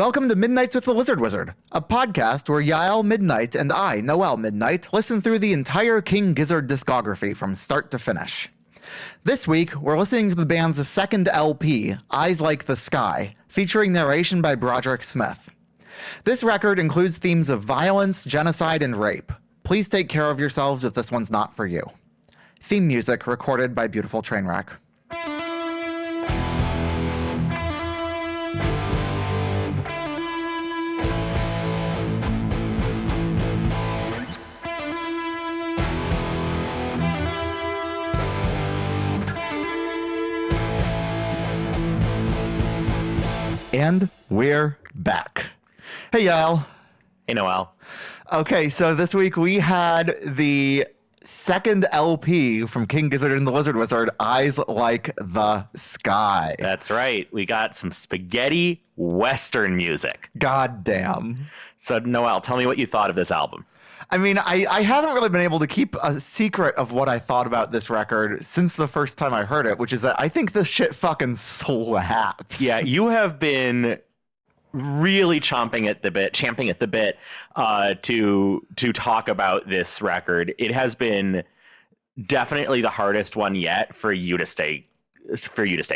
Welcome to Midnights with the Lizard Wizard, a podcast where Yael Midnight and I, Noel Midnight, listen through the entire King Gizzard discography from start to finish. This week, we're listening to the band's second LP, Eyes Like the Sky, featuring narration by Broderick Smith. This record includes themes of violence, genocide, and rape. Please take care of yourselves if this one's not for you. Theme music recorded by Beautiful Trainwreck. And we're back. Hey, Yael. Hey, Noel. Okay, so this week we had the second LP from King Gizzard and the Lizard Wizard, Eyes Like the Sky. That's right. We got some spaghetti Western music. God damn. So, Noel, tell me what you thought of this album. I mean, I haven't really been able to keep a secret of what I thought about this record since the first time I heard it, which is that I think this shit fucking slaps. Yeah, you have been really champing at the bit to talk about this record. It has been definitely the hardest one yet for you to stay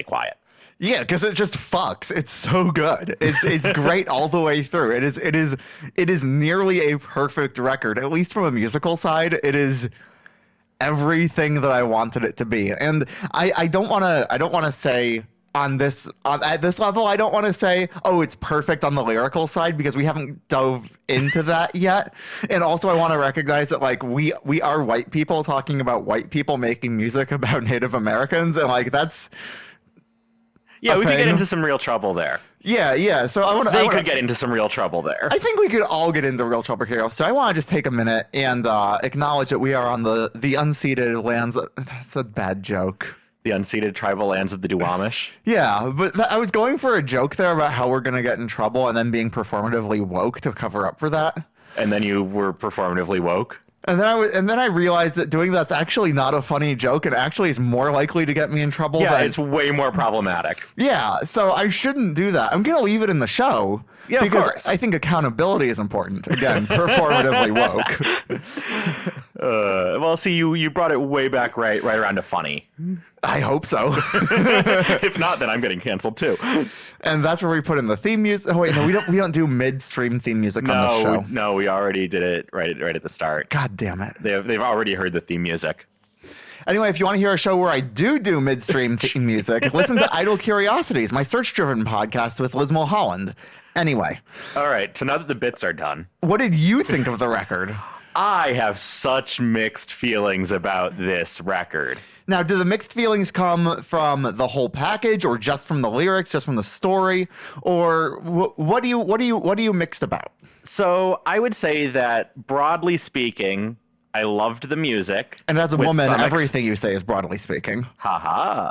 quiet. Yeah, because it just fucks. It's so good. It's great all the way through. It is nearly a perfect record, at least from a musical side. It is everything that I wanted it to be. And I don't want to say at this level, I don't want to say, oh, it's perfect on the lyrical side, because we haven't dove into that yet. And also I want to recognize that, like, we are white people talking about white people making music about Native Americans, and like that's we could get into some real trouble there. Yeah. So they could get into some real trouble there. I think we could all get into real trouble here. So I want to just take a minute and acknowledge that we are on the unceded lands. That's a bad joke. The unceded tribal lands of the Duwamish. Yeah, but I was going for a joke there about how we're going to get in trouble and then being performatively woke to cover up for that. And then you were performatively woke. And then I realized that doing that's actually not a funny joke, and actually is more likely to get me in trouble. Yeah, it's way more problematic. Yeah, so I shouldn't do that. I'm going to leave it in the show. Yeah, because of course. I think accountability is important. Again, performatively woke. Well, see, you brought it way back right around to funny. I hope so. If not, then I'm getting canceled too. And that's where we put in the theme music. Oh wait, no, we don't do midstream theme music on this show. No, we already did it right at the start. God damn it. They've already heard the theme music. Anyway, if you want to hear a show where I do midstream theme music, listen to Idle Curiosities, my search-driven podcast with Liz Mulholland. Anyway. All right, so now that the bits are done. What did you think of the record? I have such mixed feelings about this record. Now, do the mixed feelings come from the whole package, or just from the lyrics, just from the story, or what do you mixed about? So I would say that, broadly speaking, I loved the music. And as a woman, everything you say is broadly speaking. Haha.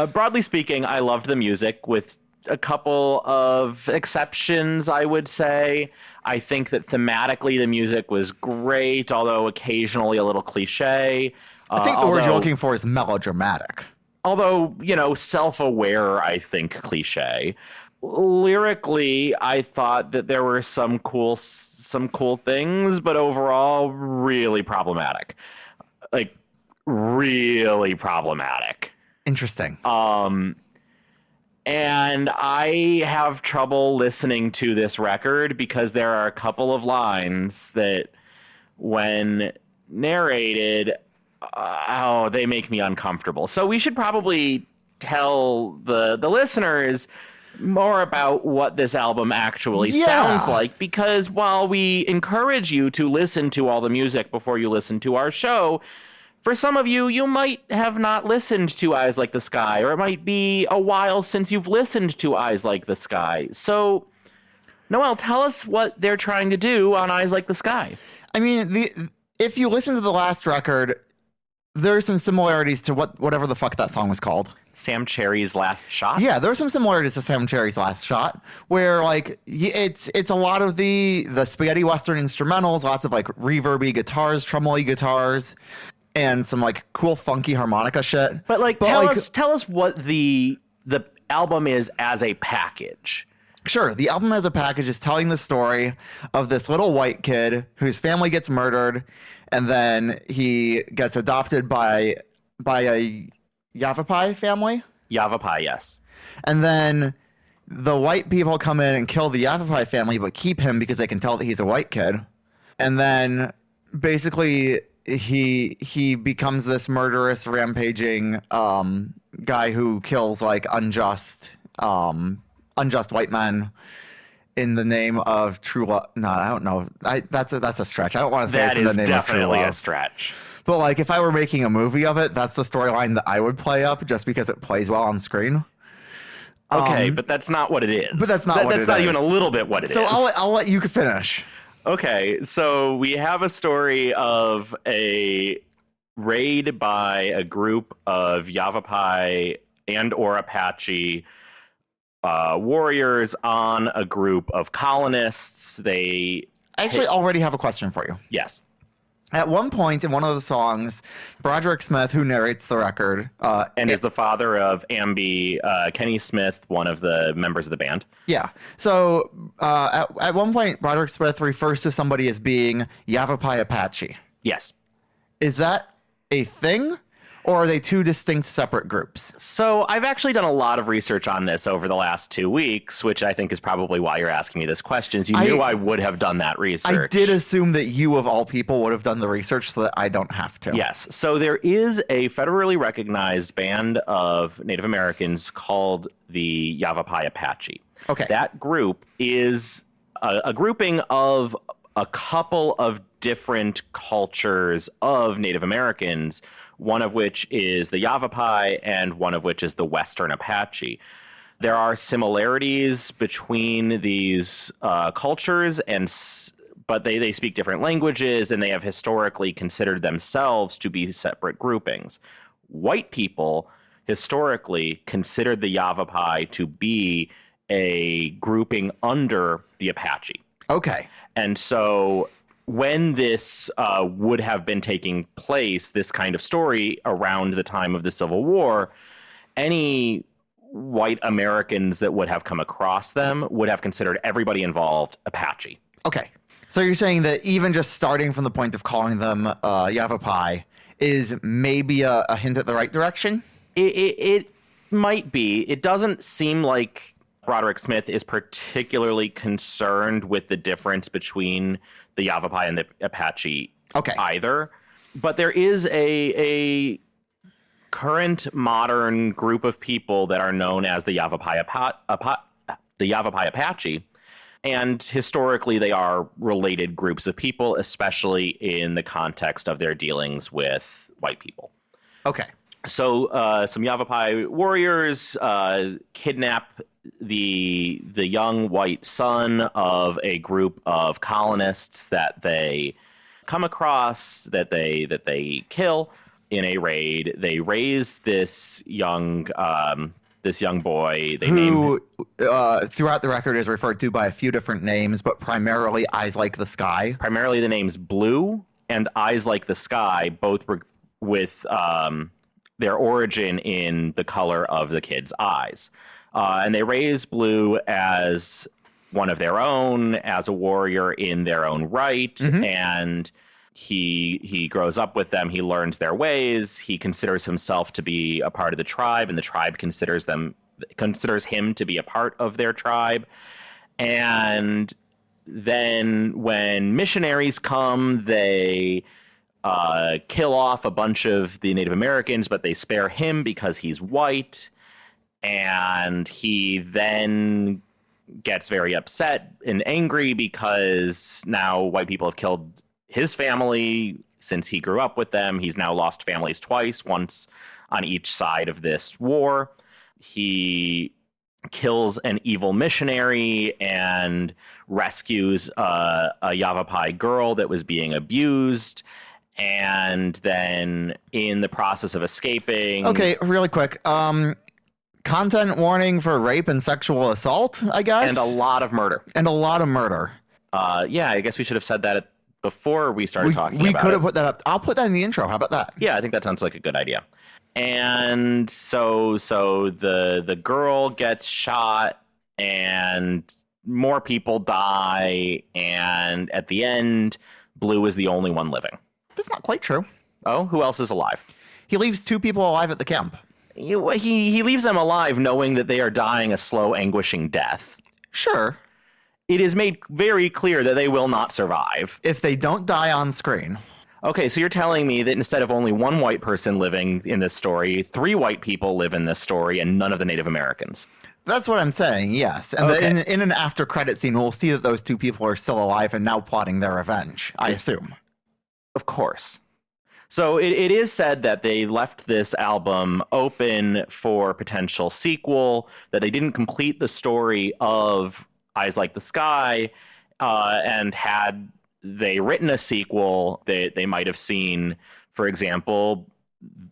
Broadly speaking, I loved the music, with a couple of exceptions, I would say. I think that thematically the music was great, although occasionally a little cliche. I think the word you're looking for is melodramatic. Although, self-aware, I think, cliche. Lyrically, I thought that there were some cool things, but overall, really problematic. Like, really problematic. Interesting. And I have trouble listening to this record because there are a couple of lines that, when narrated, they make me uncomfortable. So we should probably tell the listeners more about what this album actually sounds like, because while we encourage you to listen to all the music before you listen to our show, for some of you, you might have not listened to Eyes Like the Sky, or it might be a while since you've listened to Eyes Like the Sky. So, Noel, tell us what they're trying to do on Eyes Like the Sky. I mean, if you listen to the last record, there's some similarities to whatever the fuck that song was called. Sam Cherry's Last Shot? Yeah, there are some similarities to Sam Cherry's Last Shot, where like it's a lot of the spaghetti western instrumentals, lots of like reverby guitars, tremolo guitars, and some like cool funky harmonica shit. But tell us what the album is as a package. Sure, the album as a package is telling the story of this little white kid whose family gets murdered, and then he gets adopted by a Yavapai family, Yavapai, yes. and then the white people come in and kill the Yavapai family, but keep him because they can tell that he's a white kid, and then basically he becomes this murderous, rampaging guy who kills like unjust white men in the name of true love. No, I don't know. That's a stretch. I don't want to say That it's in the is name of true definitely a love. stretch. But like, if I were making a movie of it, that's the storyline that I would play up, just because it plays well on screen. Okay, but that's not what it is. But that's not what that's it not is. even a little bit what it is. So I'll let you finish. Okay, so we have a story of a raid by a group of Yavapai and or Apache warriors on a group of colonists. They I actually already have a question for you. yes. At one point in one of the songs, Broderick Smith, who narrates the record, And is the father of Ambi, Kenny Smith, one of the members of the band. yeah. So at one point, Broderick Smith refers to somebody as being Yavapai Apache. Yes. Is that a thing, or are they two distinct separate groups? So I've actually done a lot of research on this over the last 2 weeks, which I think is probably why you're asking me this question. You knew I would have done that research. I did assume that you, of all people, would have done the research so that I don't have to. Yes. So there is a federally recognized band of Native Americans called the Yavapai Apache. Okay. That group is a grouping of a couple of different cultures of Native Americans, one of which is the Yavapai and one of which is the Western Apache. There are similarities between these cultures, but they speak different languages, and they have historically considered themselves to be separate groupings. White people historically considered the Yavapai to be a grouping under the Apache. Okay. And so when this would have been taking place, this kind of story around the time of the Civil War, any white Americans that would have come across them would have considered everybody involved Apache. Okay. So you're saying that even just starting from the point of calling them Yavapai is maybe a hint at the right direction? It might be. It doesn't seem like Broderick Smith is particularly concerned with the difference between the Yavapai and the Apache either. But there is a current modern group of people that are known as the Yavapai Apache. And historically, they are related groups of people, especially in the context of their dealings with white people. Okay. So some Yavapai warriors kidnap the young white son of a group of colonists that they come across, that they kill in a raid. They raise this young boy. Who throughout the record is referred to by a few different names, but primarily Eyes Like the Sky. Primarily the names Blue and Eyes Like the Sky, both with their origin in the color of the kid's eyes. And they raise Blue as one of their own, as a warrior in their own right. Mm-hmm. And he grows up with them. He learns their ways. He considers himself to be a part of the tribe, and the tribe considers him to be a part of their tribe. And then when missionaries come, they kill off a bunch of the Native Americans, but they spare him because he's white. And he then gets very upset and angry because now white people have killed his family since he grew up with them. He's now lost families twice, once on each side of this war. He kills an evil missionary and rescues a Yavapai girl that was being abused. And then in the process of escaping... Okay, really quick. Content warning for rape and sexual assault, I guess? And a lot of murder. Yeah, I guess we should have said that before we started talking about it. We could have put that up. I'll put that in the intro. How about that? Yeah, I think that sounds like a good idea. And so the girl gets shot, and more people die, and at the end, Blue is the only one living. That's not quite true. Oh, who else is alive? He leaves 2 people alive at the camp. He leaves them alive knowing that they are dying a slow, anguishing death. Sure. It is made very clear that they will not survive. If they don't die on screen. Okay, so you're telling me that instead of only 1 white person living in this story, 3 white people live in this story and none of the Native Americans. That's what I'm saying, yes. And Okay. in an after-credit scene, we'll see that those 2 people are still alive and now plotting their revenge, I assume. Of course. So it is said that they left this album open for potential sequel, that they didn't complete the story of Eyes Like the Sky, and had they written a sequel, they might have seen, for example,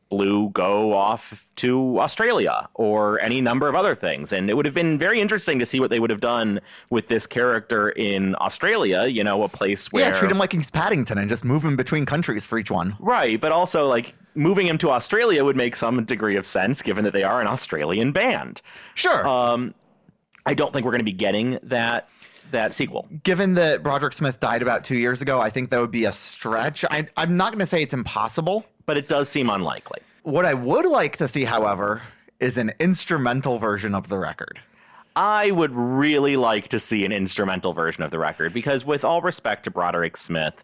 Blue go off to Australia or any number of other things. And it would have been very interesting to see what they would have done with this character in Australia, you know, a place where... Yeah, treat him like he's Paddington and just move him between countries for each one. Right, but also, like, moving him to Australia would make some degree of sense, given that they are an Australian band. Sure. I don't think we're going to be getting that sequel. Given that Broderick Smith died about 2 years ago, I think that would be a stretch. I'm not going to say it's impossible. But it does seem unlikely. What I would like to see, however, is an instrumental version of the record. I would really like to see an instrumental version of the record, because with all respect to Broderick Smith,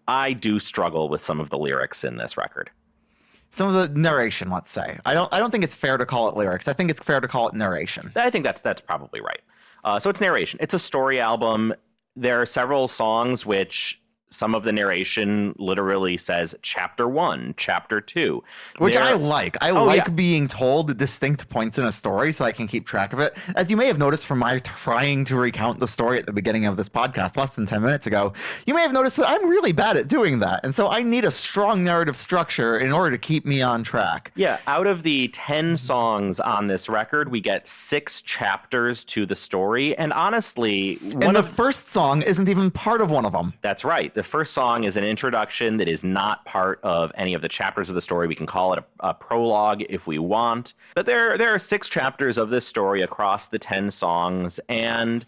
I do struggle with some of the lyrics in this record. Some of the narration, let's say. I don't think it's fair to call it lyrics. I think it's fair to call it narration. I think that's probably right. So it's narration. It's a story album. There are several songs which some of the narration literally says chapter 1, chapter 2. Which I like. I like yeah. being told distinct points in a story so I can keep track of it. As you may have noticed from my trying to recount the story at the beginning of this podcast less than 10 minutes ago, you may have noticed that I'm really bad at doing that. And so I need a strong narrative structure in order to keep me on track. Yeah, out of the 10 songs on this record, we get 6 chapters to the story. And honestly, the first song isn't even part of one of them. That's right. The first song is an introduction that is not part of any of the chapters of the story. We can call it a prologue if we want. But there are 6 chapters of this story across the 10 songs, and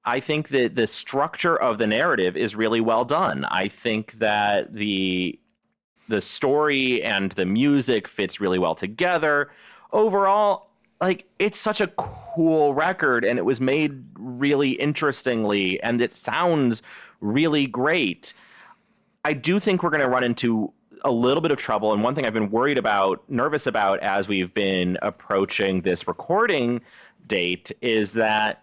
I think that the structure of the narrative is really well done. I think that the story and the music fits really well together. Overall, like, it's such a cool record, and it was made really interestingly, and it sounds really great. I do think we're going to run into a little bit of trouble. And one thing I've been nervous about as we've been approaching this recording date is that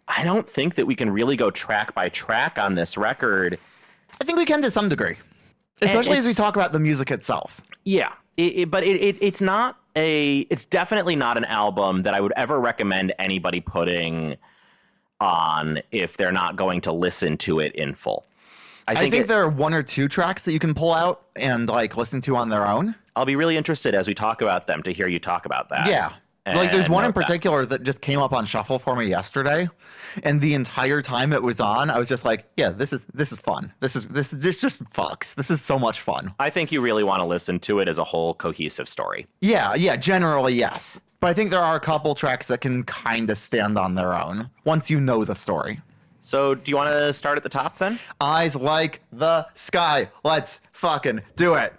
I don't think that we can really go track by track on this record. I think we can to some degree, especially as we talk about the music itself. Yeah, but it's not it's definitely not an album that I would ever recommend anybody putting on if they're not going to listen to it in full. I think there are 1 or 2 tracks that you can pull out and like listen to on their own. I'll be really interested as we talk about them to hear you talk about that. Yeah. Like there's one in particular that just came up on shuffle for me yesterday, and the entire time it was on, I was just like, yeah, this is fun. This just fucks. This is so much fun. I think you really want to listen to it as a whole cohesive story. Yeah, generally yes. But I think there are a couple tracks that can kind of stand on their own once you know the story. So do you want to start at the top then? Eyes Like the Sky. Let's fucking do it.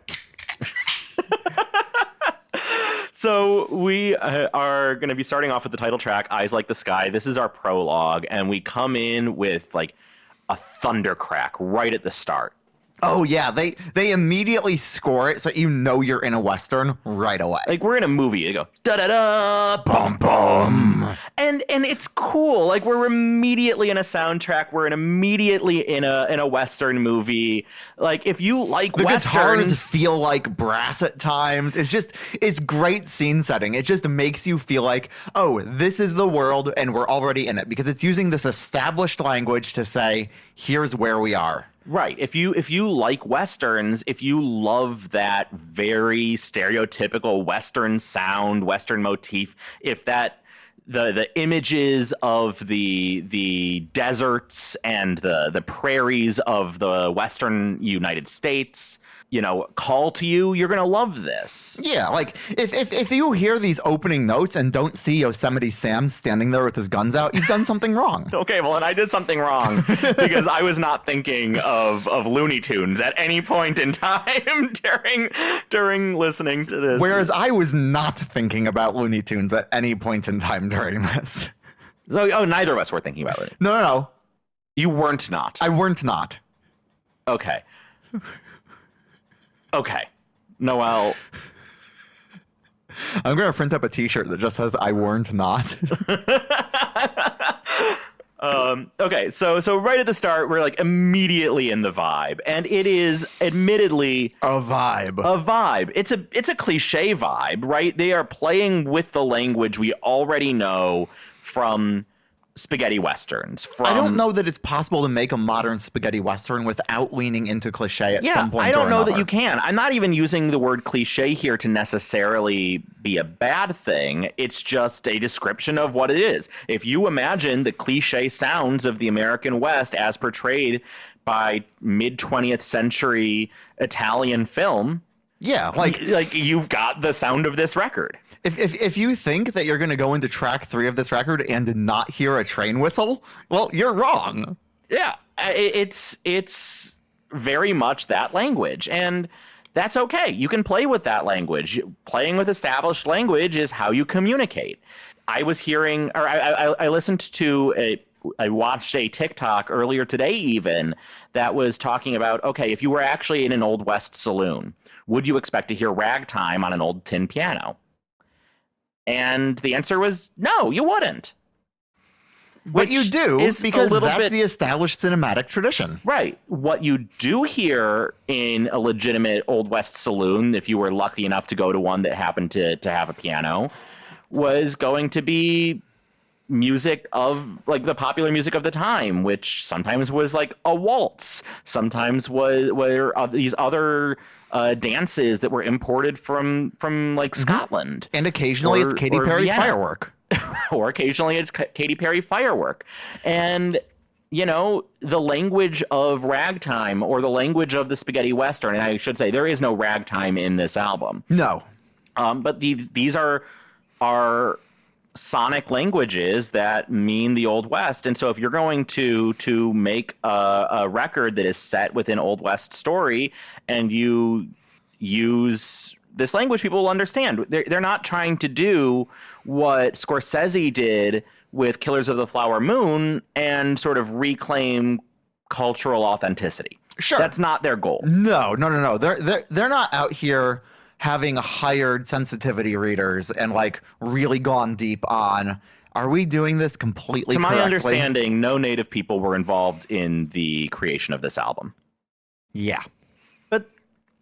So we are going to be starting off with the title track, Eyes Like the Sky. This is our prologue, and we come in with like a thunder crack right at the start. Oh, yeah. They immediately score it so you know you're in a Western right away. Like we're in a movie. They go, da-da-da, Bum, bum. And it's cool. Like we're immediately in a soundtrack. We're immediately in a Western movie. Like if you like the Westerns, guitars feel like brass at times. It's great scene setting. It just makes you feel like, oh, this is the world and we're already in it, because it's using this established language to say, here's where we are. Right. If you like Westerns, if you love that very stereotypical Western sound, Western motif, if that the images of the deserts and the prairies of the Western United States, call to you, you're going to love this. Yeah, like if you hear these opening notes and don't see Yosemite Sam standing there with his guns out, you've done something wrong. Okay, well, and I did something wrong because I was not thinking of Looney Tunes at any point in time during listening to this. Whereas I was not thinking about Looney Tunes at any point in time during this. So, neither of us were thinking about it. No. You weren't not. I weren't not. Okay. Okay. Noel. I'm going to print up a t-shirt that just says I weren't not. Okay, so right at the start, we're like immediately in the vibe, and it is admittedly a vibe. It's a cliche vibe, right? They are playing with the language we already know from spaghetti westerns. I don't know that it's possible to make a modern spaghetti western without leaning into cliche at some point. I don't know that you can. I'm not even using the word cliche here to necessarily be a bad thing. It's just a description of what it is. If you imagine the cliche sounds of the American West as portrayed by mid-20th century Italian film, yeah, like you've got the sound of this record. If you think that you're going to go into track 3 of this record and not hear a train whistle, well, you're wrong. Yeah, it's very much that language, and that's okay. You can play with that language. Playing with established language is how you communicate. I was hearing, or I listened to I watched a TikTok earlier today even that was talking about, okay, if you were actually in an Old West saloon, would you expect to hear ragtime on an old tin piano? And the answer was no, you wouldn't. But you do, because that's the established cinematic tradition. Right. What you do hear in a legitimate Old West saloon, if you were lucky enough to go to one that happened to have a piano, was going to be music of like the popular music of the time, which sometimes was like a waltz, sometimes were these other dances that were imported from like Scotland, and occasionally it's Katy Perry Firework, or occasionally it's Katy Perry Firework, and the language of ragtime or the language of the spaghetti western. And I should say there is no ragtime in this album. No, but these are sonic languages that mean the Old West. And so if you're going to make a record that is set within Old West story and you use this language, people will understand. They're not trying to do what Scorsese did with Killers of the Flower Moon and sort of reclaim cultural authenticity. Sure. That's not their goal. No. They're not out here having hired sensitivity readers and like really gone deep on, are we doing this completely correctly? To my understanding, no Native people were involved in the creation of this album. Yeah. But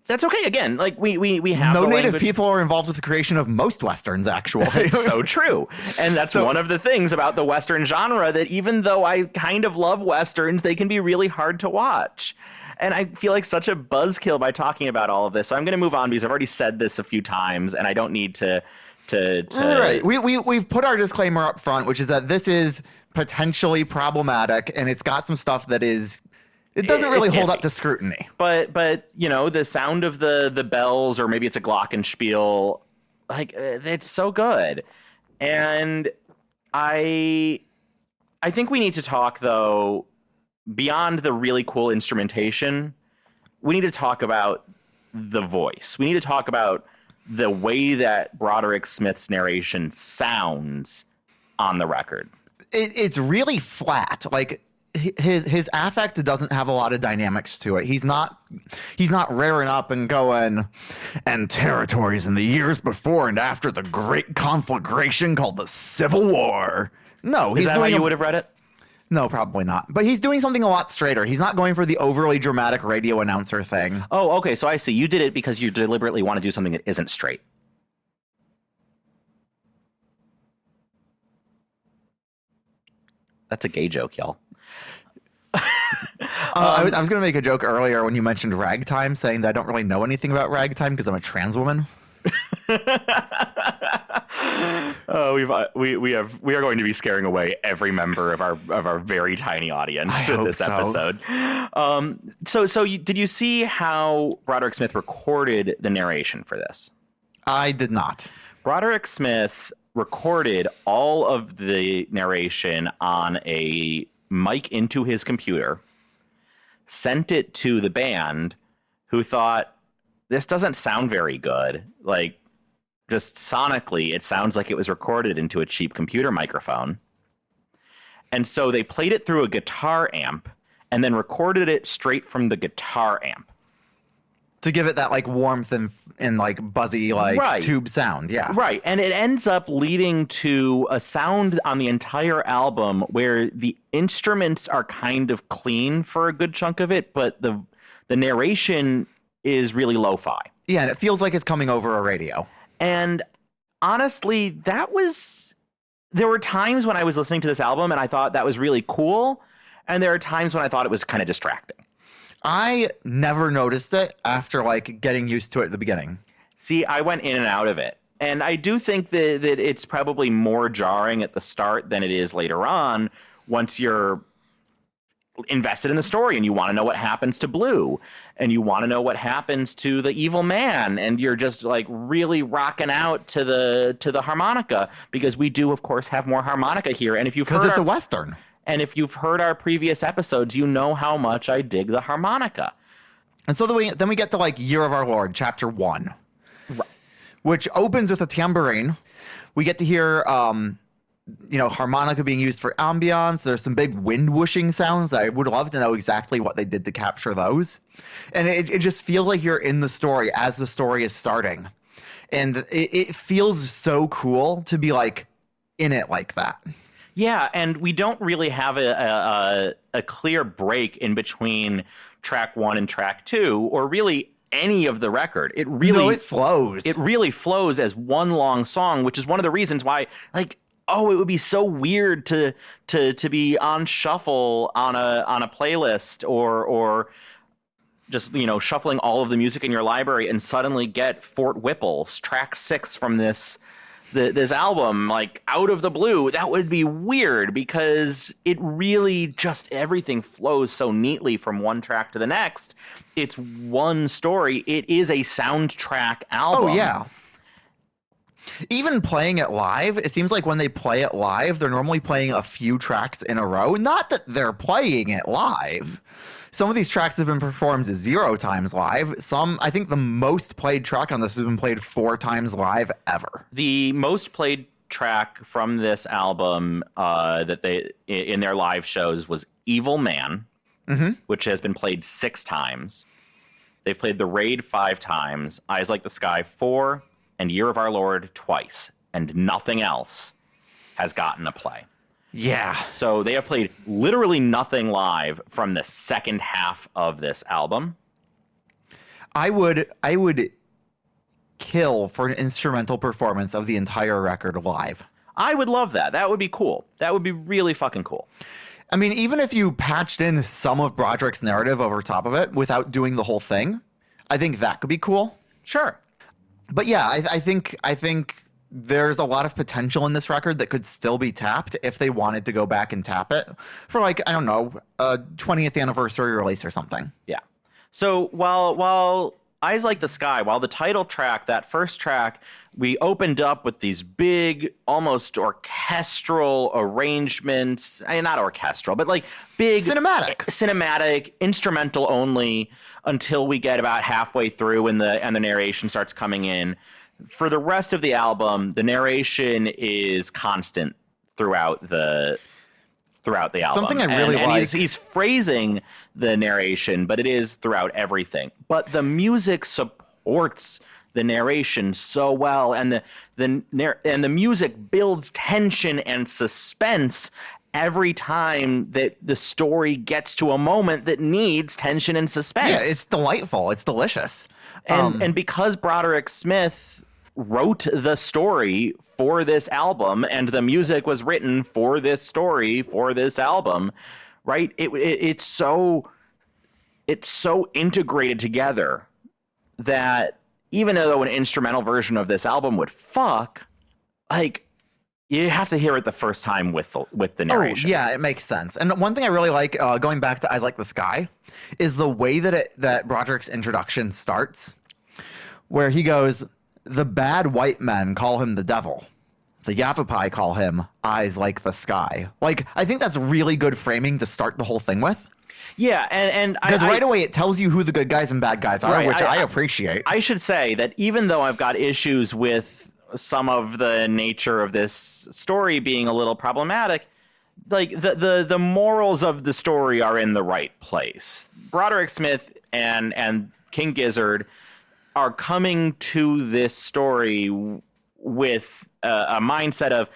that's okay. Again, like we have no Native people are involved with the creation of most Westerns, actually. It's so true. And that's one of the things about the Western genre, that even though I kind of love Westerns, they can be really hard to watch. And I feel like such a buzzkill by talking about all of this. So I'm going to move on because I've already said this a few times and I don't need to. Right. We've put our disclaimer up front, which is that this is potentially problematic and it's got some stuff that is, it doesn't really hold up to scrutiny. But the sound of the bells, or maybe it's a glockenspiel, like it's so good. And I think we need to talk though, beyond the really cool instrumentation, we need to talk about the voice. We need to talk about the way that Broderick Smith's narration sounds on the record. It's really flat. Like his affect doesn't have a lot of dynamics to it. He's not raring up and going, and territories in the years before and after the great conflagration called the Civil War. No, is that how you would have read it? No, probably not. But he's doing something a lot straighter. He's not going for the overly dramatic radio announcer thing. Oh, okay. So I see. You did it because you deliberately want to do something that isn't straight. That's a gay joke, y'all. I was going to make a joke earlier when you mentioned ragtime, saying that I don't really know anything about ragtime because I'm a trans woman. Oh, we are going to be scaring away every member of our very tiny audience I with hope this so. episode. Did you see how Broderick Smith recorded the narration for this? I did not. Broderick Smith recorded all of the narration on a mic into his computer, sent it to the band, who thought, this doesn't sound very good. Like, just sonically, it sounds like it was recorded into a cheap computer microphone. And so they played it through a guitar amp and then recorded it straight from the guitar amp. To give it that like warmth and like buzzy like Right. tube sound. Yeah. Right. And it ends up leading to a sound on the entire album where the instruments are kind of clean for a good chunk of it, but the narration is really lo-fi. Yeah, and it feels like it's coming over a radio. And honestly, there were times when I was listening to this album and I thought that was really cool. And there are times when I thought it was kind of distracting. I never noticed it after like getting used to it at the beginning. See, I went in and out of it. And I do think that it's probably more jarring at the start than it is later on once you're invested in the story and you want to know what happens to Blue and you want to know what happens to the evil man, and you're just like really rocking out to the harmonica, because we do of course have more harmonica here. And if you've Because heard it's a Western. and if you've heard our previous episodes, you know how much I dig the harmonica. And so then we get to like Year of Our Lord, chapter 1, which opens with a tambourine. We get to hear, harmonica being used for ambiance. There's some big wind whooshing sounds. I would love to know exactly what they did to capture those. And it just feels like you're in the story as the story is starting. And it feels so cool to be like in it like that. Yeah, and we don't really have a clear break in between track 1 and track 2, or really any of the record. It flows. It really flows as one long song, which is one of the reasons why, like, it would be so weird to be on shuffle on a playlist or just, shuffling all of the music in your library and suddenly get Fort Whipple's track 6 from this album, like, out of the blue. That would be weird, because it really just, everything flows so neatly from one track to the next. It's one story. It is a soundtrack album. Oh, yeah. Even playing it live, it seems like when they play it live, they're normally playing a few tracks in a row. Not that they're playing it live. Some of these tracks have been performed 0 times live. I think the most played track on this has been played 4 times live ever. The most played track from this album that they in their live shows was Evil Man, which has been played 6 times. They've played The Raid 5 times, Eyes Like the Sky 4, and Year of Our Lord twice, and nothing else has gotten a play. Yeah. So they have played literally nothing live from the second half of this album. I would kill for an instrumental performance of the entire record live. I would love that. That would be cool. That would be really fucking cool. I mean, even if you patched in some of Broderick's narrative over top of it without doing the whole thing, I think that could be cool. Sure. But yeah, I think there's a lot of potential in this record that could still be tapped if they wanted to go back and tap it for, like, I don't know, a 20th anniversary release or something. Yeah. So while Eyes Like the Sky, while the title track, that first track, we opened up with these big, almost orchestral arrangements. I mean, not orchestral, but like big cinematic, instrumental only, until we get about halfway through and the narration starts coming in. For the rest of the album, the narration is constant throughout the album. Something I really like. He's phrasing the narration, but it is throughout everything. But the music supports the narration so well, and the music builds tension and suspense every time that the story gets to a moment that needs tension and suspense. Yeah, it's delightful. It's delicious. And because Broderick Smith wrote the story for this album, and the music was written for this story, for this album, right? It's so integrated together that even though an instrumental version of this album would fuck, like, You have to hear it the first time with the Oh, narration. yeah, it makes sense. And one thing I really like, going back to Eyes Like the Sky, is the way that Broderick's introduction starts, where he goes, the bad white men call him the devil. The Yavapai call him Eyes Like the Sky. Like, I think that's really good framing to start the whole thing with. Yeah, and Because right away it tells you who the good guys and bad guys are, Right, which I appreciate. I should say that even though I've got issues with some of the nature of this story being a little problematic, like the morals of the story are in the right place. Broderick Smith and King Gizzard are coming to this story with a mindset of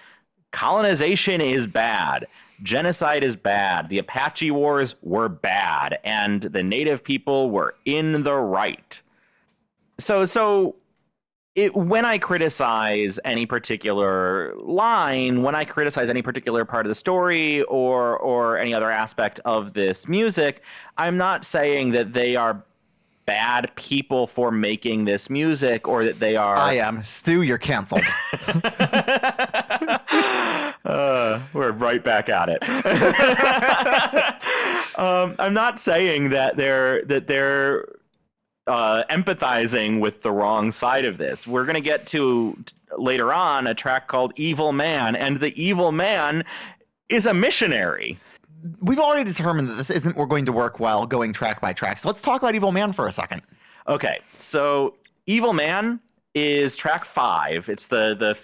colonization is bad, genocide is bad, the Apache Wars were bad, and the native people were in the right. So when I criticize any particular line, when I criticize any particular part of the story or any other aspect of this music, I'm not saying that they are bad people for making this music or that they are... I am. Stu, you're canceled. We're right back at it. I'm not saying that they're empathizing with the wrong side of this. We're going to get to later on a track called Evil Man, and the evil man is a missionary. We've already determined that this isn't going to work well going track by track. So let's talk about Evil Man for a second. Okay, so Evil Man is track 5. It's the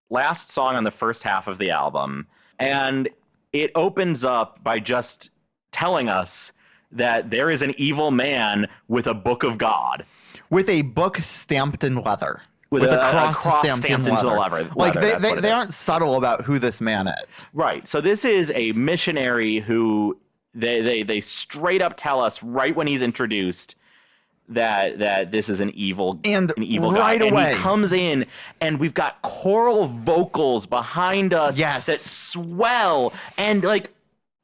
last song on the first half of the album, and it opens up by just telling us that there is an evil man with a book of God. With a book stamped in leather. With a cross stamped in into the leather. Like, they aren't subtle about who this man is. Right. So this is a missionary who they straight up tell us right when he's introduced that this is an evil guy. Right away. And he comes in, and we've got choral vocals behind us that swell, and like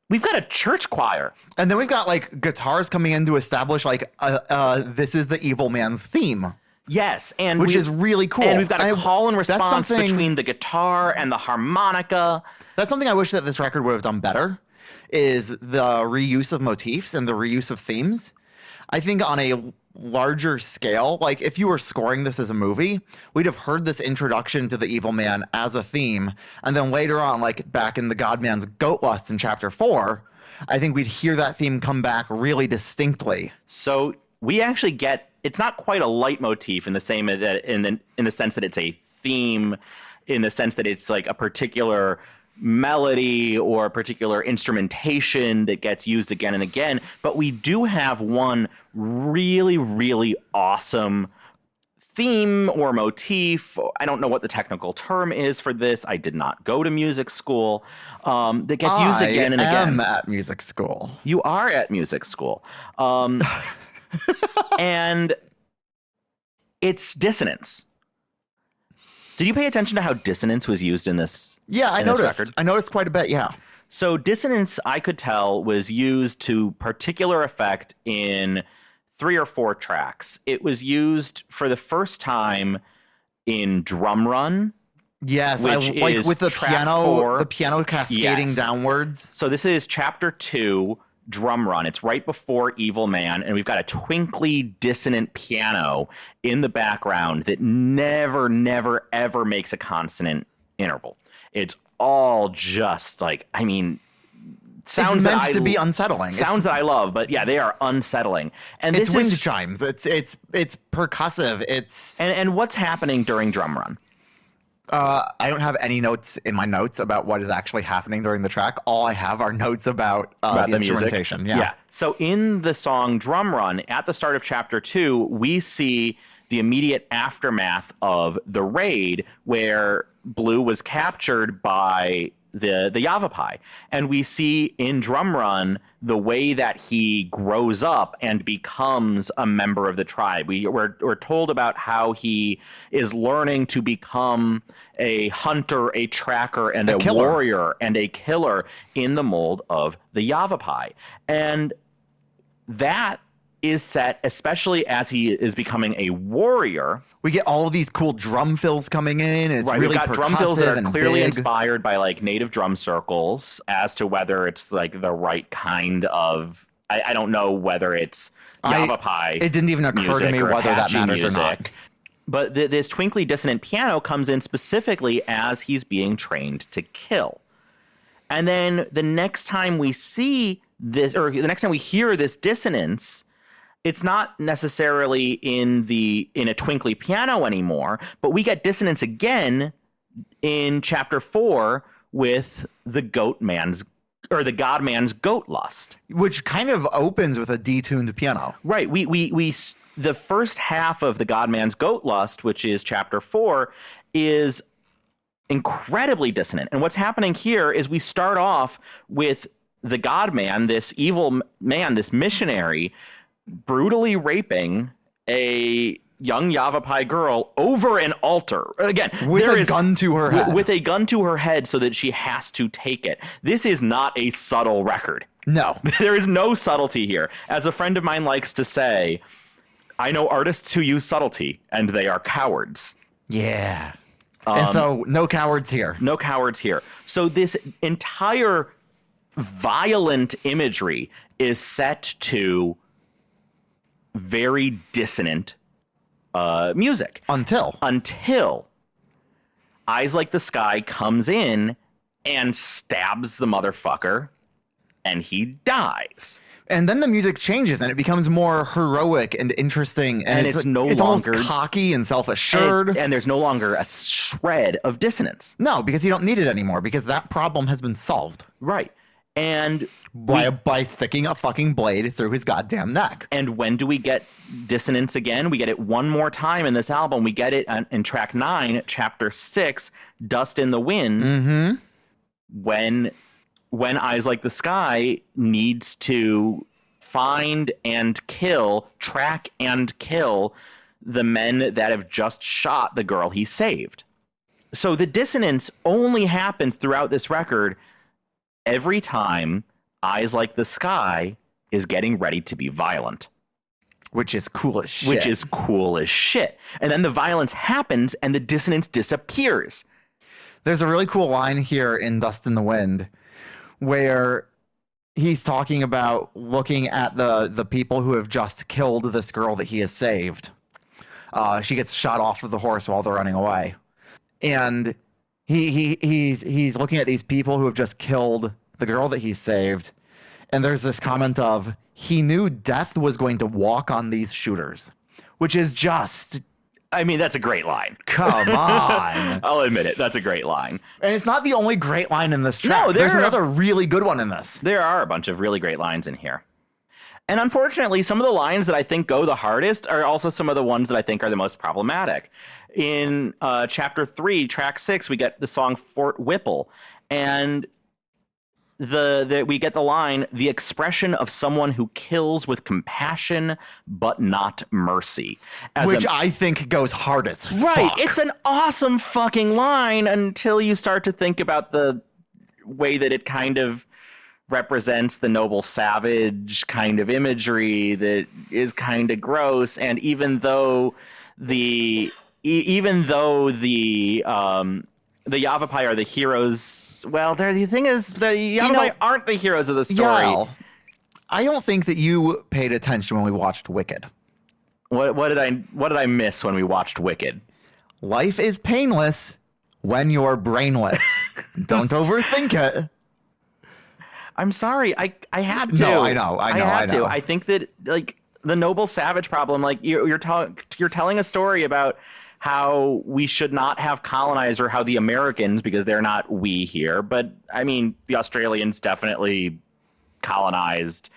we've got a church choir. And then we've got like guitars coming in to establish like this is the evil man's theme. Yes, and which is really cool. And we've got a call and response between the guitar and the harmonica. That's something I wish that this record would have done better, is the reuse of motifs and the reuse of themes. I think on a larger scale, like if you were scoring this as a movie, we'd have heard this introduction to the evil man as a theme, and then later on, like back in the Godman's Goat Lust in chapter 4, I think we'd hear that theme come back really distinctly. So we actually get, it's not quite a leitmotif in the same that in the sense that it's a theme, in the sense that it's like a particular melody or a particular instrumentation that gets used again and again, but we do have one really, really awesome theme or motif. I don't know what the technical term is for this. I did not go to music school. That gets used again and again. I am at music school. You are at music school. And it's dissonance. Did you pay attention to how dissonance was used in this? Yeah, I noticed. I noticed quite a bit, yeah. So dissonance, I could tell, was used to particular effect in 3 or 4 tracks. It was used for the first time in Drum Run. Yes, like with the piano cascading downwards. So this is chapter 2, Drum Run. It's right before Evil Man, and we've got a twinkly, dissonant piano in the background that never, never, ever makes a consonant interval. It's all just like, I mean, sounds it's meant to be unsettling. Sounds that I love, but yeah, they are unsettling. And it's wind chimes. It's percussive. And what's happening during Drum Run? I don't have any notes in my notes about what is actually happening during the track. All I have are notes about the instrumentation. Music. Yeah. So in the song Drum Run, at the start of chapter 2, we see the immediate aftermath of the raid where Blue was captured by the Yavapai. And we see in Drum Run the way that he grows up and becomes a member of the tribe. We're told about how he is learning to become a hunter, a tracker, and a warrior, and a killer in the mold of the Yavapai. And that is set, especially as he is becoming a warrior. We get all of these cool drum fills coming in. It's Right, really we've got drum fills that are and clearly big. inspired by like native drum circles. As to whether it's like the right kind of, I don't know whether it's Yavapai. It didn't even occur to me whether that matters or not. But this twinkly dissonant piano comes in specifically as he's being trained to kill. And then the next time we see this, or the next time we hear this dissonance, it's not necessarily in a twinkly piano anymore, but we get dissonance again in chapter 4 with the God man's goat lust, which kind of opens with a detuned piano. Right. We the first half of the God man's goat lust, which is chapter 4, is incredibly dissonant. And what's happening here is we start off with the God man, this evil man, this missionary, brutally raping a young Yavapai girl over an altar. Again, with a gun to her head. With a gun to her head so that she has to take it. This is not a subtle record. No. There is no subtlety here. As a friend of mine likes to say, I know artists who use subtlety, and they are cowards. Yeah. And so, no cowards here. No cowards here. So this entire violent imagery is set to very dissonant music. Until Eyes Like the Sky comes in and stabs the motherfucker, and he dies. And then the music changes, and it becomes more heroic and interesting. And it's almost cocky and self-assured. And there's no longer a shred of dissonance. No, because you don't need it anymore, because that problem has been solved. Right. And by sticking a fucking blade through his goddamn neck. And when do we get dissonance again? We get it one more time in this album. We get it in track 9, chapter 6, Dust in the Wind. Mm-hmm. When Eyes Like the Sky needs to find and kill, track and kill the men that have just shot the girl he saved. So the dissonance only happens throughout this record every time Eyes Like the Sky is getting ready to be violent. Which is cool as shit. And then the violence happens and the dissonance disappears. There's a really cool line here in Dust in the Wind where he's talking about looking at the people who have just killed this girl that he has saved. She gets shot off of the horse while they're running away. And he's looking at these people who have just killed the girl that he saved. And there's this comment of, he knew death was going to walk on these shooters, which is just... I mean, that's a great line. Come on. I'll admit it. That's a great line. And it's not the only great line in this track. No, there's another really good one in this. There are a bunch of really great lines in here. And unfortunately, some of the lines that I think go the hardest are also some of the ones that I think are the most problematic. In chapter 3, track 6, we get the song Fort Whipple. And we get the line, the expression of someone who kills with compassion but not mercy. Which I think goes hardest. Right. Fuck. It's an awesome fucking line until you start to think about the way that it kind of represents the noble savage kind of imagery that is kind of gross. And even though the Yavapai are the heroes, well, the thing is, the Yavapai aren't the heroes of the story. Yael, I don't think that you paid attention when we watched Wicked. What did I miss when we watched Wicked? Life is painless when you're brainless. Don't overthink it. I'm sorry, I had to. No, I know. I think that like the noble savage problem, like you're telling a story about how we should not have colonized, or how the Americans, because they're not we here, but I mean, the Australians definitely colonized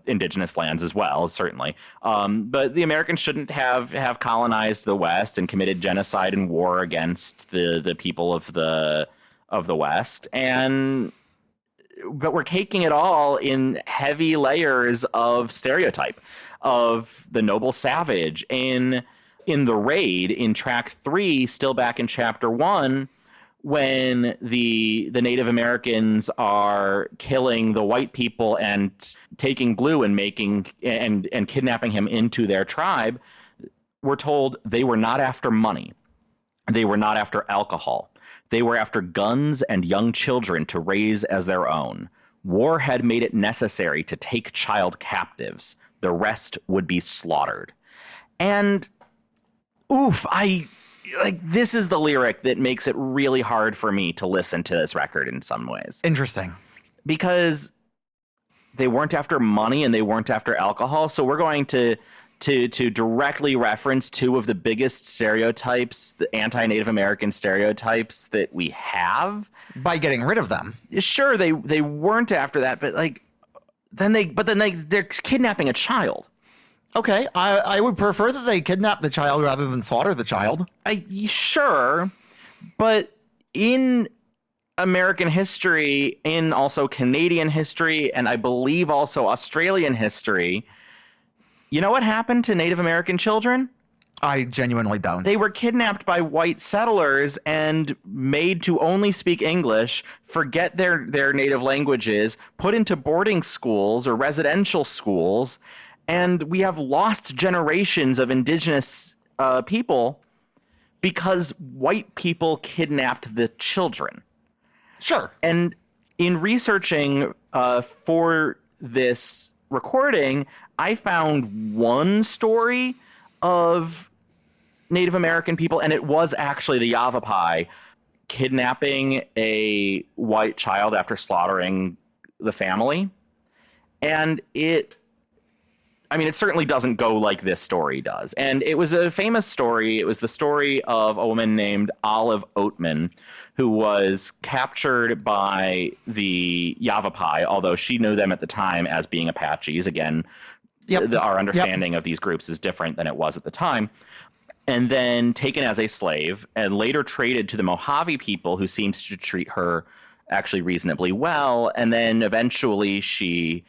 indigenous lands as well, certainly. But the Americans shouldn't have colonized the West and committed genocide and war against the people of the West. But we're caking it all in heavy layers of stereotype of the noble savage. In The Raid, in track 3, still back in chapter 1, when the Native Americans are killing the white people and taking Blue and making and kidnapping him into their tribe, we're told they were not after money. They were not after alcohol. They were after guns and young children to raise as their own. War had made it necessary to take child captives. The rest would be slaughtered. And oof, this is the lyric that makes it really hard for me to listen to this record in some ways. Interesting. Because they weren't after money and they weren't after alcohol. So we're going to directly reference two of the biggest stereotypes, the anti-Native American stereotypes that we have. By getting rid of them. Sure, they weren't after that, but they're kidnapping a child. Okay, I would prefer that they kidnap the child rather than slaughter the child. Sure, but in American history, in also Canadian history, and I believe also Australian history, you know what happened to Native American children? I genuinely don't. They were kidnapped by white settlers and made to only speak English, forget their native languages, put into boarding schools or residential schools. And we have lost generations of indigenous people because white people kidnapped the children. Sure. And in researching for this recording, I found one story of Native American people, and it was actually the Yavapai kidnapping a white child after slaughtering the family. And it certainly doesn't go like this story does. And it was a famous story. It was the story of a woman named Olive Oatman, who was captured by the Yavapai, although she knew them at the time as being Apaches. Again, our understanding of these groups is different than it was at the time. And then taken as a slave and later traded to the Mojave people, who seemed to treat her actually reasonably well. And then eventually she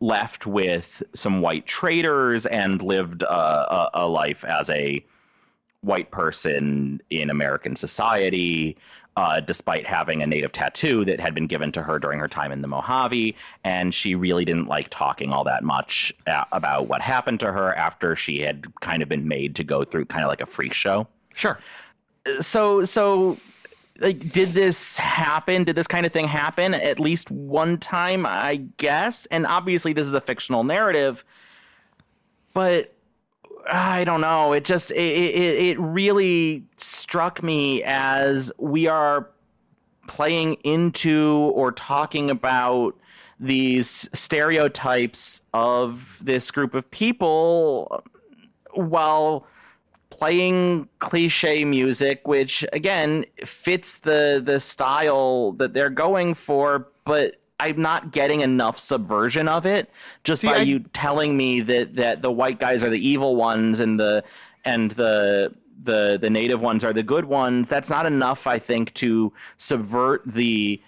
left with some white traders and lived a life as a white person in American society, despite having a native tattoo that had been given to her during her time in the Mojave. And she really didn't like talking all that much about what happened to her after she had kind of been made to go through kind of like a freak show. Sure. So like, did this happen? Did this kind of thing happen at least one time, I guess? And obviously this is a fictional narrative, but I don't know. It just, it really struck me as we are playing into or talking about these stereotypes of this group of people while playing cliche music, which again fits the style that they're going for, but I'm not getting enough subversion of it just by you telling me that the white guys are the evil ones and the native ones are the good ones. That's not enough, I think, to subvert the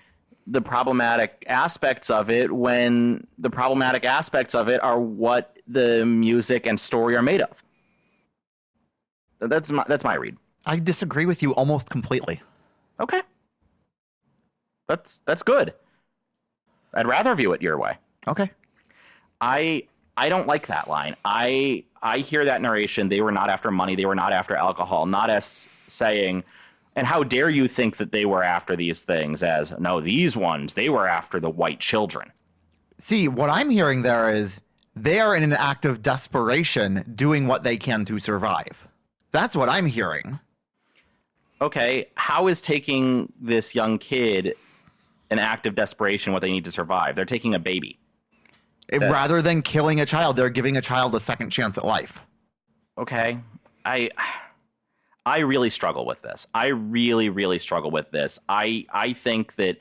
problematic aspects of it, when the problematic aspects of it are what the music and story are made of. That's my read. I disagree with you almost completely. Okay. That's good. I'd rather view it your way. Okay. I don't like that line. I hear that narration. They were not after money. They were not after alcohol. Not as saying, and how dare you think that they were after these things, as, no, these ones, they were after the white children. See, what I'm hearing there is they are in an act of desperation doing what they can to survive. That's what I'm hearing. Okay, how is taking this young kid an act of desperation what they need to survive? They're taking a baby. Rather than killing a child, they're giving a child a second chance at life. Okay, I really struggle with this. I really, really struggle with this. I think that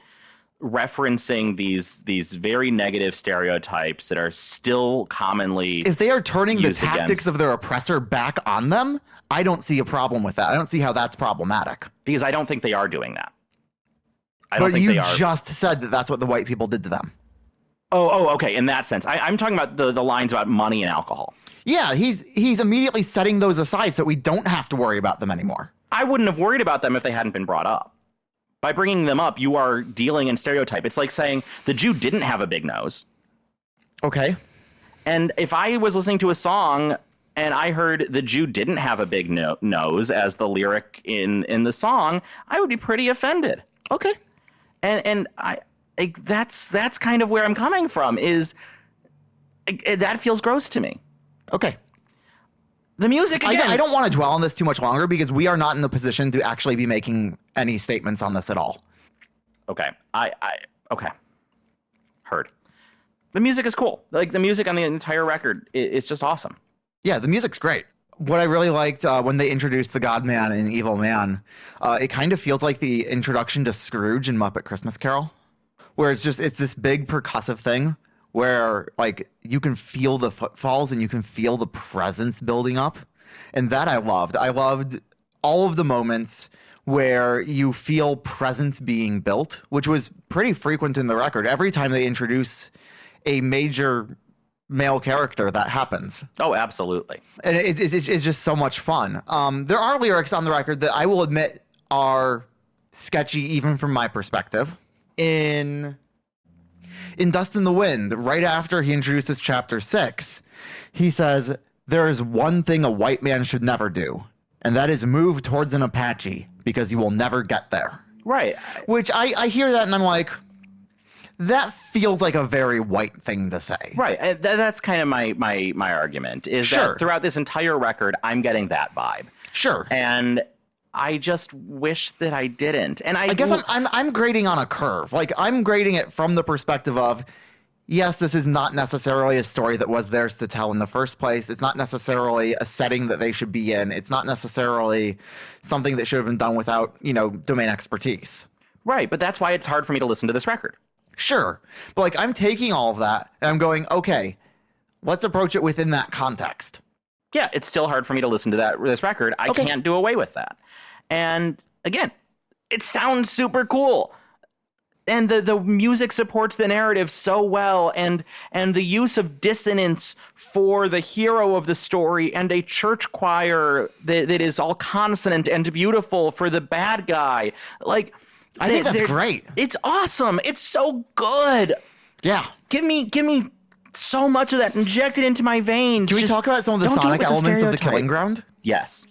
referencing these very negative stereotypes that are still commonly, if they are turning the tactics against of their oppressor back on them, I don't see a problem with that. I don't see how that's problematic. Because I don't think they are doing that. But you just said that that's what the white people did to them. Oh, okay. In that sense, I'm talking about the lines about money and alcohol. Yeah, he's immediately setting those aside so we don't have to worry about them anymore. I wouldn't have worried about them if they hadn't been brought up. By bringing them up, you are dealing in stereotype. It's like saying the Jew didn't have a big nose. Okay. And if I was listening to a song and I heard the Jew didn't have a big nose as the lyric in the song, I would be pretty offended. Okay. And that's kind of where I'm coming from, is that feels gross to me. Okay. The music, again, I don't want to dwell on this too much longer because we are not in the position to actually be making any statements on this at all. Okay. Okay. Heard. The music is cool. Like, the music on the entire record, it's just awesome. Yeah, the music's great. What I really liked when they introduced the God Man and Evil Man, it kind of feels like the introduction to Scrooge in Muppet Christmas Carol, where it's this big percussive thing where, like, you can feel the footfalls and you can feel the presence building up. And that I loved. I loved all of the moments where you feel presence being built, which was pretty frequent in the record. Every time they introduce a major male character, that happens. Oh, absolutely. And it's just so much fun. There are lyrics on the record that I will admit are sketchy, even from my perspective. In Dust in the Wind, right after he introduces chapter 6, he says, "There is one thing a white man should never do, and that is move towards an Apache, because you will never get there." Right. Which I hear that and I'm like, that feels like a very white thing to say. Right. That's kind of my argument, is that throughout this entire record, I'm getting that vibe. Sure. And I just wish that I didn't. And I guess I'm grading on a curve. Like, I'm grading it from the perspective of, yes, this is not necessarily a story that was theirs to tell in the first place. It's not necessarily a setting that they should be in. It's not necessarily something that should have been done without, domain expertise. Right. But that's why it's hard for me to listen to this record. Sure. But, like, I'm taking all of that and I'm going, okay, let's approach it within that context. Yeah, it's still hard for me to listen to this record. I can't do away with that. And again, it sounds super cool. And the music supports the narrative so well, and the use of dissonance for the hero of the story, and a church choir that is all consonant and beautiful for the bad guy. Like, I think that's great. It's awesome. It's so good. Yeah. Give me so much of that injected into my veins. Can we talk about some of the sonic elements of the Killing Ground? Yes.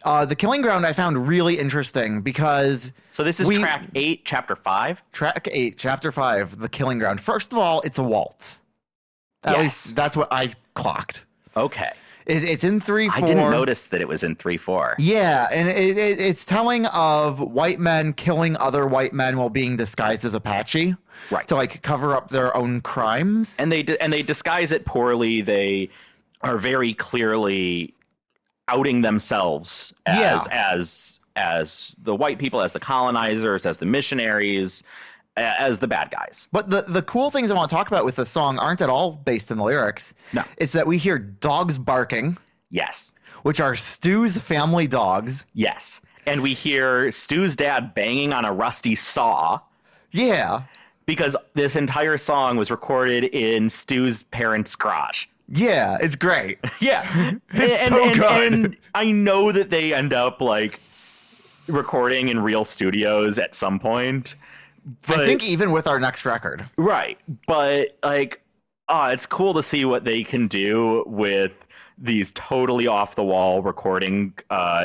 The Killing Ground I found really interesting because... So this is track 8, chapter 5? Track 8, chapter 5, The Killing Ground. First of all, it's a waltz. At least that's what I clocked. Okay. It's in 3/4. I didn't notice that it was in 3/4. Yeah, and it's telling of white men killing other white men while being disguised as Apache. Right. To, like, cover up their own crimes. And they disguise it poorly. They are very clearly outing themselves as the white people, as the colonizers, as the missionaries, as the bad guys. But the cool things I want to talk about with the song aren't at all based in the lyrics. No. It's that we hear dogs barking. Yes. Which are Stu's family dogs. Yes. And we hear Stu's dad banging on a rusty saw. Yeah. Because this entire song was recorded in Stu's parents' garage. Yeah, it's great. Yeah. It's so good. And I know that they end up, like, recording in real studios at some point. But, I think even with our next record. Right. But, like, it's cool to see what they can do with these totally off-the-wall recording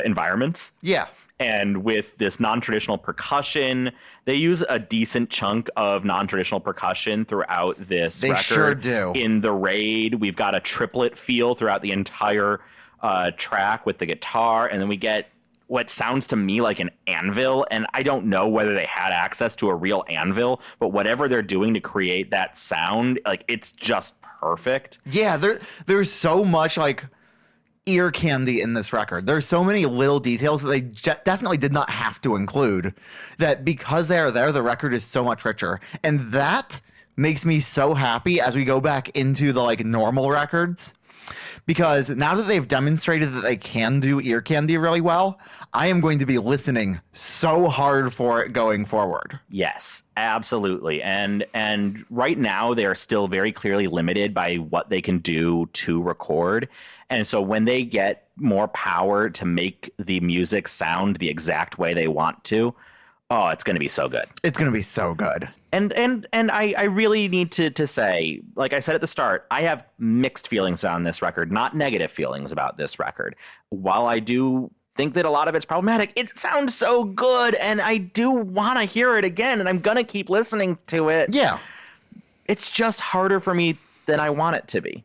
environments. Yeah. And with this non-traditional percussion, they use a decent chunk of non-traditional percussion throughout this record. They sure do. In The Raid, we've got a triplet feel throughout the entire track with the guitar. And then we get what sounds to me like an anvil. And I don't know whether they had access to a real anvil, but whatever they're doing to create that sound, like, it's just perfect. Yeah, there's so much, like, ear candy in this record. There's so many little details that they definitely did not have to include, that because they are there, the record is so much richer. And that makes me so happy as we go back into the, like, normal records, because now that they've demonstrated that they can do ear candy really well, I am going to be listening so hard for it going forward. Yes, absolutely. And right now they are still very clearly limited by what they can do to record. And so when they get more power to make the music sound the exact way they want to, oh, it's going to be so good. It's going to be so good. And I really need to say, like I said at the start, I have mixed feelings on this record, not negative feelings about this record. While I do think that a lot of it's problematic, it sounds so good, and I do want to hear it again, and I'm going to keep listening to it. Yeah. It's just harder for me than I want it to be.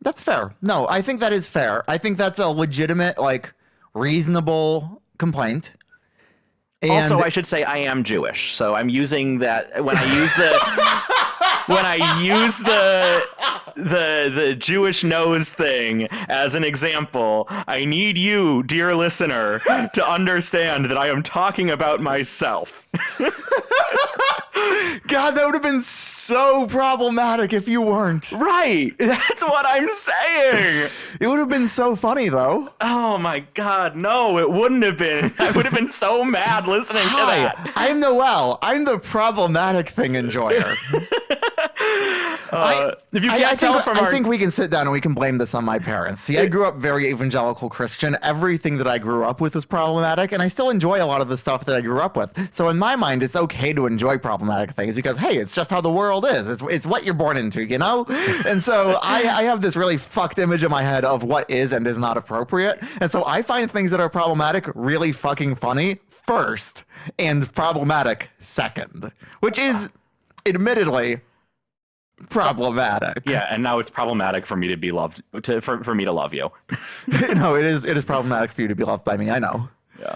That's fair. No, I think that is fair. I think that's a legitimate, like, reasonable complaint. And also, I should say I am Jewish, so I'm using that when I use the Jewish nose thing as an example. I need you, dear listener, to understand that I am talking about myself. God, that would have been so problematic if you weren't. Right. That's what I'm saying. It would have been so funny, though. Oh, my God. No, it wouldn't have been. I would have been so mad listening to that. I'm Noel. I'm the problematic thing enjoyer. If you can't tell from I think we can sit down and we can blame this on my parents. See, I grew up very evangelical Christian. Everything that I grew up with was problematic, and I still enjoy a lot of the stuff that I grew up with. So in my mind, it's okay to enjoy problematic things because, hey, it's just how the world is. It's what you're born into, you know? And so I have this really fucked image in my head of what is and is not appropriate. And so I find things that are problematic really fucking funny first and problematic second, which is admittedly problematic. Yeah, and now it's problematic for me to be loved, for me to love you. No, it is problematic for you to be loved by me. I know. Yeah.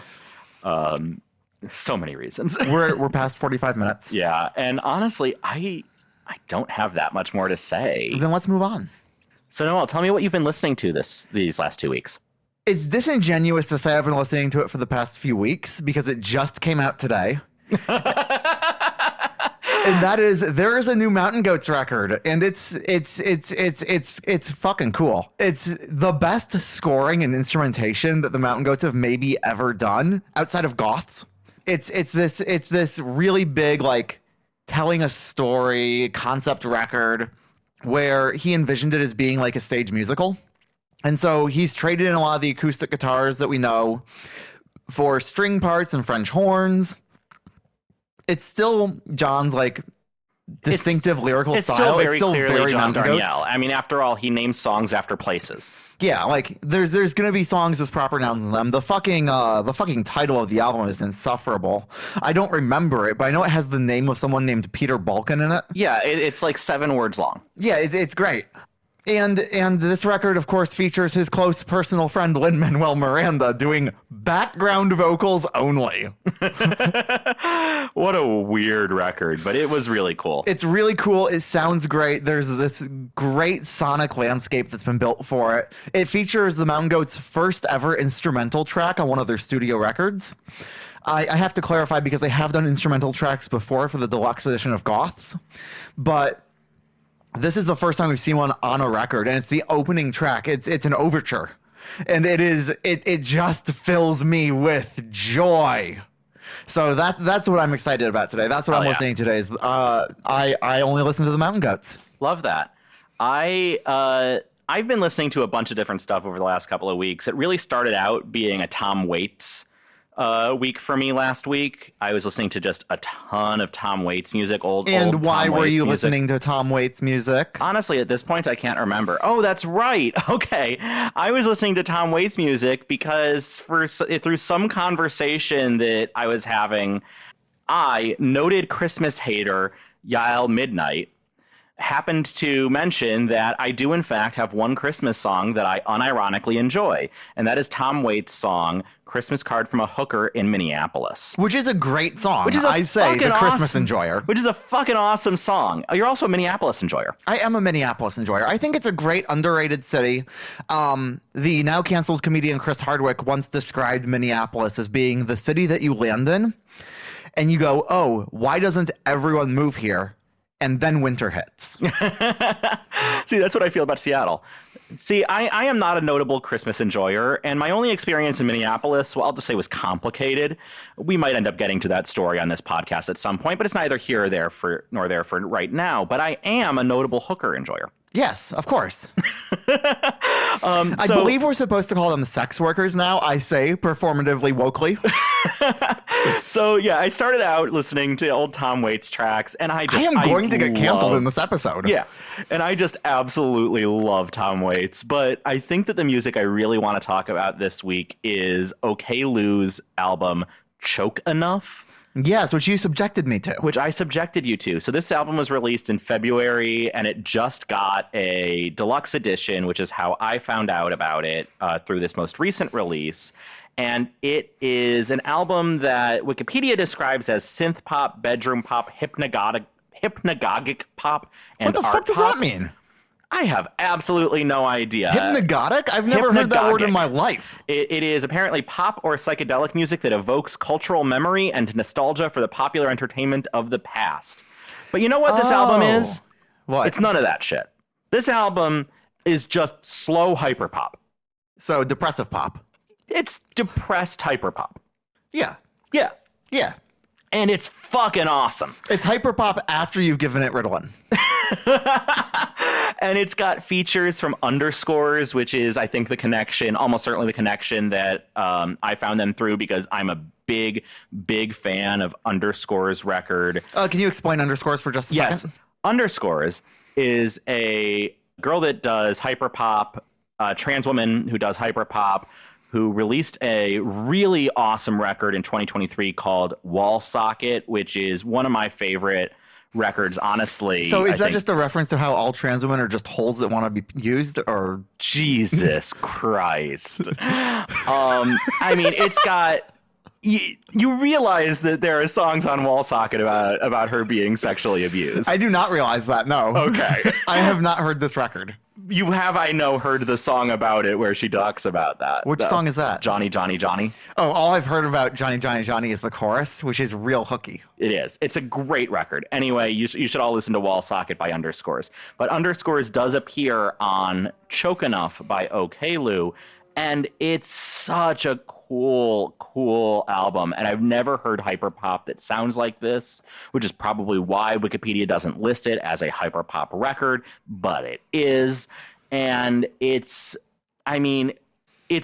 So many reasons. We're past 45 minutes. Yeah, and honestly, I don't have that much more to say. Then let's move on. So Noel, tell me what you've been listening to these last 2 weeks. It's disingenuous to say I've been listening to it for the past few weeks because it just came out today. And that is, there is a new Mountain Goats record, and it's fucking cool. It's the best scoring and instrumentation that the Mountain Goats have maybe ever done outside of Goths. It's this really big, like, telling a story concept record where he envisioned it as being like a stage musical. And so he's traded in a lot of the acoustic guitars that we know for string parts and French horns. It's still John's, like, distinctive lyrical style. It's still very John Mountain Goats. Darnielle. I mean, after all, he names songs after places. Yeah, like there's gonna be songs with proper nouns in them. The fucking title of the album is insufferable. I don't remember it, but I know it has the name of someone named Peter Balkan in it. Yeah, it's like 7 words long. Yeah, it's great. And this record, of course, features his close personal friend Lin-Manuel Miranda doing background vocals only. What a weird record, but it was really cool. It's really cool. It sounds great. There's this great sonic landscape that's been built for it. It features the Mountain Goats' first ever instrumental track on one of their studio records. I have to clarify because they have done instrumental tracks before for the deluxe edition of Goths, but this is the first time we've seen one on a record, and it's the opening track. It's an overture, and it just fills me with joy. So that's what I'm excited about today. That's what I'm listening to today. Is I only listen to the Mountain Goats. Love that. I've been listening to a bunch of different stuff over the last couple of weeks. It really started out being a Tom Waits week for me last week. I was listening to just a ton of Tom Waits music, old why Tom were Waits you music. listening to Tom Waits music? Honestly, at this point, I can't remember. Oh, that's right. Okay. I was listening to Tom Waits music because through some conversation that I was having, noted Christmas hater Yael Midnight, happened to mention that I do, in fact, have one Christmas song that I unironically enjoy, and that is Tom Waits' song, Christmas Card from a Hooker in Minneapolis. Which is a great song, Which is the Christmas enjoyer. Which is a fucking awesome song. You're also a Minneapolis enjoyer. I am a Minneapolis enjoyer. I think it's a great underrated city. The now canceled comedian Chris Hardwick once described Minneapolis as being the city that you land in, and you go, oh, why doesn't everyone move here? And then winter hits. See, that's what I feel about Seattle. See, I am not a notable Christmas enjoyer, and my only experience in Minneapolis, well, I'll just say was complicated. We might end up getting to that story on this podcast at some point, but it's neither here or there nor there for right now. But I am a notable hooker enjoyer. Yes, of course. I believe we're supposed to call them sex workers now. I say performatively wokely. So yeah, I started out listening to old Tom Waits tracks, and I am going to get canceled in this episode. Yeah, and I just absolutely love Tom Waits. But I think that the music I really want to talk about this week is OK Lou's album Choke Enough. Yes, which you subjected me to. Which I subjected you to. So this album was released in February, and it just got a deluxe edition, which is how I found out about it through this most recent release. And it is an album that Wikipedia describes as synth pop, bedroom pop, hypnagogic pop, and what the art fuck does pop. that mean? I have absolutely no idea. Hypnagogic? I've never heard that word in my life. It is apparently pop or psychedelic music that evokes cultural memory and nostalgia for the popular entertainment of the past. But you know what this album is? What? It's none of that shit. This album is just slow hyperpop. So depressive pop. It's depressed hyperpop. Yeah. Yeah. Yeah. And it's fucking awesome. It's hyperpop after you've given it Ritalin. And it's got features from Underscores, which is, I think, the connection, almost certainly the connection that I found them through because I'm a big, big fan of Underscores record. Can you explain Underscores for just a second? Underscores is a girl that does hyperpop, a trans woman who does hyperpop, who released a really awesome record in 2023 called Wall Socket, which is one of my favorite records, honestly. So is that just a reference to how all trans women are just holes that want to be used, or Jesus Christ? I mean, it's got you realize that there are songs on Wall Socket about her being sexually abused. I do not realize that. No. Okay. I have not heard this record. You have, I know, heard the song about it where she talks about that. Which song is that? Johnny, Johnny, Johnny. Oh, all I've heard about Johnny, Johnny, Johnny is the chorus, which is real hooky. It is. It's a great record. Anyway, you should all listen to Wall Socket by Underscores. But Underscores does appear on Choke Enough by OK Lou, and it's such a cool album. And I've never heard hyperpop that sounds like this, which is probably why Wikipedia doesn't list it as a hyperpop record, but it is. And it's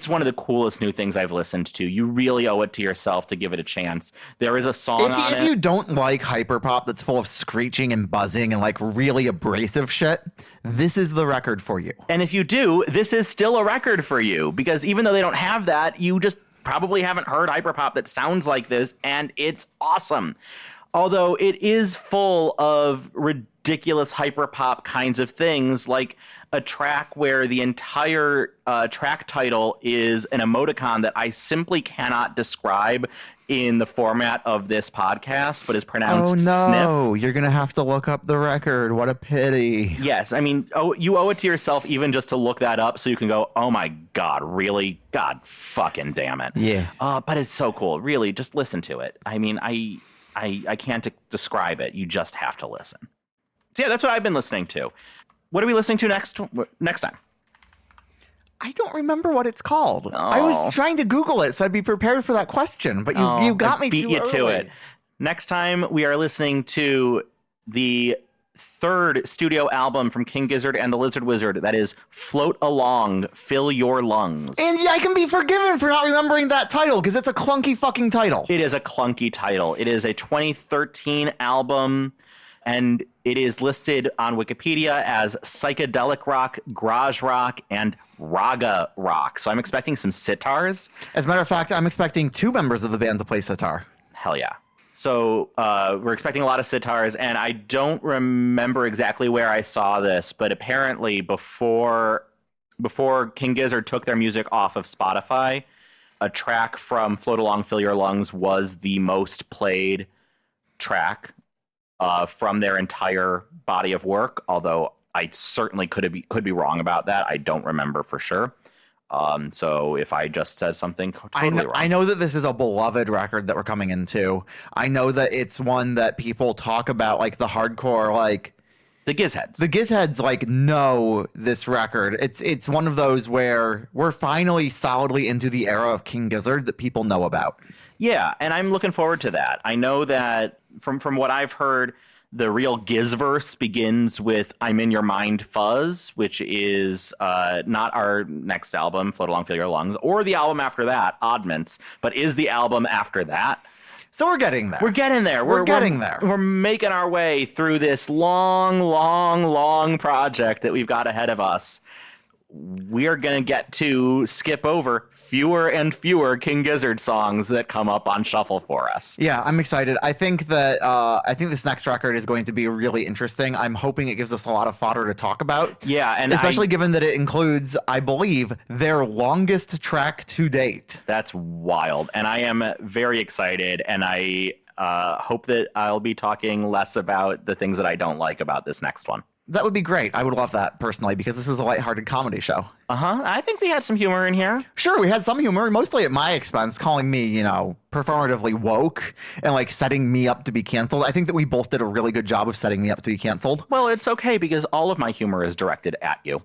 one of the coolest new things I've listened to. You really owe it to yourself to give it a chance. There is a song on it. If you don't like hyperpop that's full of screeching and buzzing and like really abrasive shit, this is the record for you. And if you do, this is still a record for you, because even though they don't have that, you just probably haven't heard hyperpop that sounds like this, and it's awesome. Although it is full of ridiculous hyperpop kinds of things, like a track where the entire track title is an emoticon that I simply cannot describe in the format of this podcast, but is pronounced sniff. Oh, no, you're going to have to look up the record. What a pity. Yes, I mean, you owe it to yourself even just to look that up so you can go, oh my God, really? God fucking damn it. Yeah. But it's so cool. Really, just listen to it. I mean, I can't describe it. You just have to listen. So yeah, that's what I've been listening to. What are we listening to next time? I don't remember what it's called. Oh. I was trying to Google it so I'd be prepared for that question, but you got me beat you early. to it. Next time we are listening to the third studio album from King Gizzard and the Lizard Wizard. That is Float Along, Fill Your Lungs. And I can be forgiven for not remembering that title because it's a clunky fucking title. It is a clunky title. It is a 2013 album, and it is listed on Wikipedia as psychedelic rock, garage rock, and raga rock. So I'm expecting some sitars. As a matter of fact, I'm expecting 2 members of the band to play sitar. Hell yeah. So we're expecting a lot of sitars, and I don't remember exactly where I saw this, but apparently before King Gizzard took their music off of Spotify, a track from Float Along, Fill Your Lungs was the most played track from their entire body of work, although I certainly could be wrong about that. I don't remember for sure. So if I just said something totally wrong. I know that this is a beloved record that we're coming into. I know that it's one that people talk about, like the hardcore, like The Gizheads. The Gizheads like know this record. It's one of those where we're finally solidly into the era of King Gizzard that people know about. Yeah, and I'm looking forward to that. I know that from what I've heard, the real Gizverse begins with I'm in Your Mind Fuzz, which is not our next album, Float Along, Feel Your Lungs, or the album after that, Oddments, but is the album after that. So we're getting there. We're getting there. We're getting there. We're making our way through this long, long, long project that we've got ahead of us. We are going to get to skip over fewer and fewer King Gizzard songs that come up on shuffle for us. Yeah, I'm excited. I think that this next record is going to be really interesting. I'm hoping it gives us a lot of fodder to talk about. Yeah, and especially given that it includes, I believe, their longest track to date. That's wild, and I am very excited, and I hope that I'll be talking less about the things that I don't like about this next one. That would be great. I would love that personally because this is a lighthearted comedy show. I think we had some humor in here. Sure, we had some humor, mostly at my expense, calling me, performatively woke and like setting me up to be canceled. I think that we both did a really good job of setting me up to be canceled. Well, it's okay because all of my humor is directed at you.